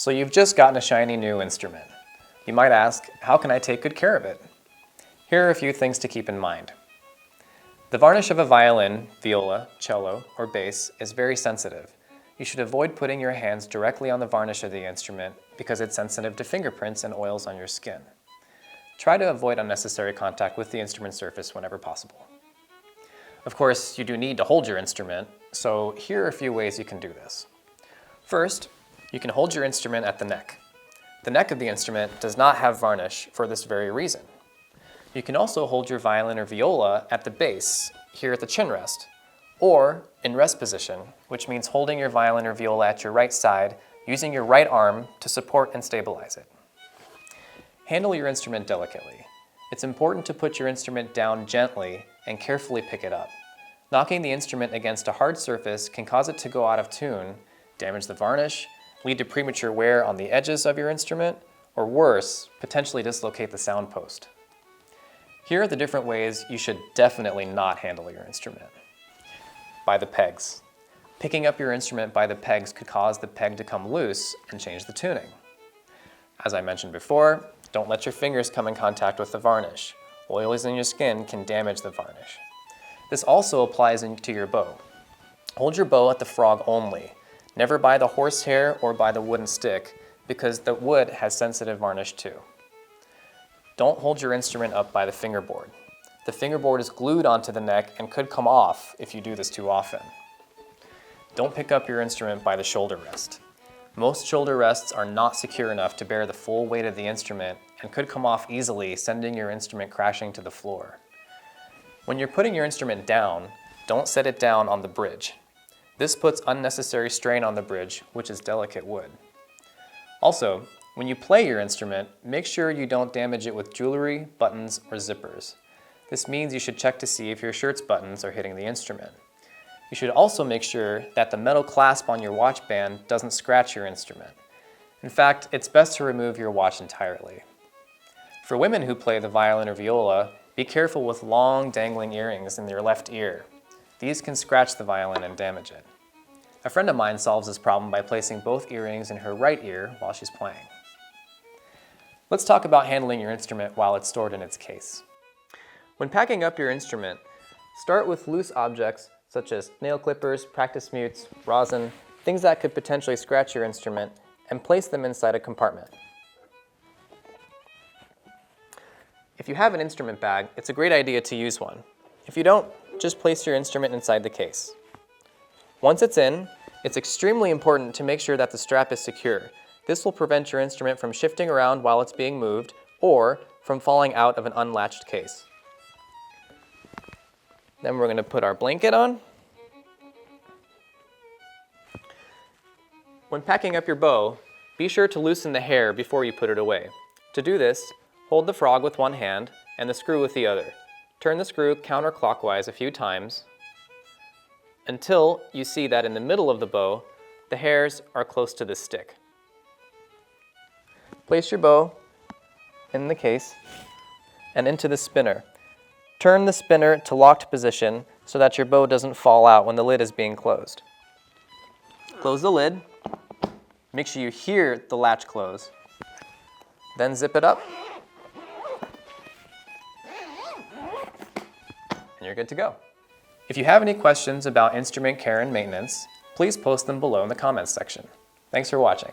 So you've just gotten a shiny new instrument. You might ask, how can I take good care of it? Here are a few things to keep in mind. The varnish of a violin, viola, cello, or bass is very sensitive. You should avoid putting your hands directly on the varnish of the instrument because it's sensitive to fingerprints and oils on your skin. Try to avoid unnecessary contact with the instrument surface whenever possible. Of course, you do need to hold your instrument, so here are a few ways you can do this. First, you can hold your instrument at the neck. The neck of the instrument does not have varnish for this very reason. You can also hold your violin or viola at the base, here at the chin rest, or in rest position, which means holding your violin or viola at your right side, using your right arm to support and stabilize it. Handle your instrument delicately. It's important to put your instrument down gently and carefully pick it up. Knocking the instrument against a hard surface can cause it to go out of tune, damage the varnish, lead to premature wear on the edges of your instrument, or worse, potentially dislocate the sound post. Here are the different ways you should definitely not handle your instrument. By the pegs. Picking up your instrument by the pegs could cause the peg to come loose and change the tuning. As I mentioned before, don't let your fingers come in contact with the varnish. Oils in your skin can damage the varnish. This also applies to your bow. Hold your bow at the frog only. Never by the horsehair or by the wooden stick, because the wood has sensitive varnish too. Don't hold your instrument up by the fingerboard. The fingerboard is glued onto the neck and could come off if you do this too often. Don't pick up your instrument by the shoulder rest. Most shoulder rests are not secure enough to bear the full weight of the instrument and could come off easily, sending your instrument crashing to the floor. When you're putting your instrument down, don't set it down on the bridge. This puts unnecessary strain on the bridge, which is delicate wood. Also, when you play your instrument, make sure you don't damage it with jewelry, buttons, or zippers. This means you should check to see if your shirt's buttons are hitting the instrument. You should also make sure that the metal clasp on your watch band doesn't scratch your instrument. In fact, it's best to remove your watch entirely. For women who play the violin or viola, be careful with long dangling earrings in your left ear. These can scratch the violin and damage it. A friend of mine solves this problem by placing both earrings in her right ear while she's playing. Let's talk about handling your instrument while it's stored in its case. When packing up your instrument, start with loose objects such as nail clippers, practice mutes, rosin, things that could potentially scratch your instrument, and place them inside a compartment. If you have an instrument bag, it's a great idea to use one. If you don't, just place your instrument inside the case. Once it's in, it's extremely important to make sure that the strap is secure. This will prevent your instrument from shifting around while it's being moved or from falling out of an unlatched case. Then we're going to put our blanket on. When packing up your bow, be sure to loosen the hair before you put it away. To do this, hold the frog with one hand and the screw with the other. Turn the screw counterclockwise a few times until you see that in the middle of the bow, the hairs are close to the stick. Place your bow in the case and into the spinner. Turn the spinner to locked position so that your bow doesn't fall out when the lid is being closed. Close the lid. Make sure you hear the latch close. Then zip it up. And you're good to go. If you have any questions about instrument care and maintenance, please post them below in the comments section. Thanks for watching.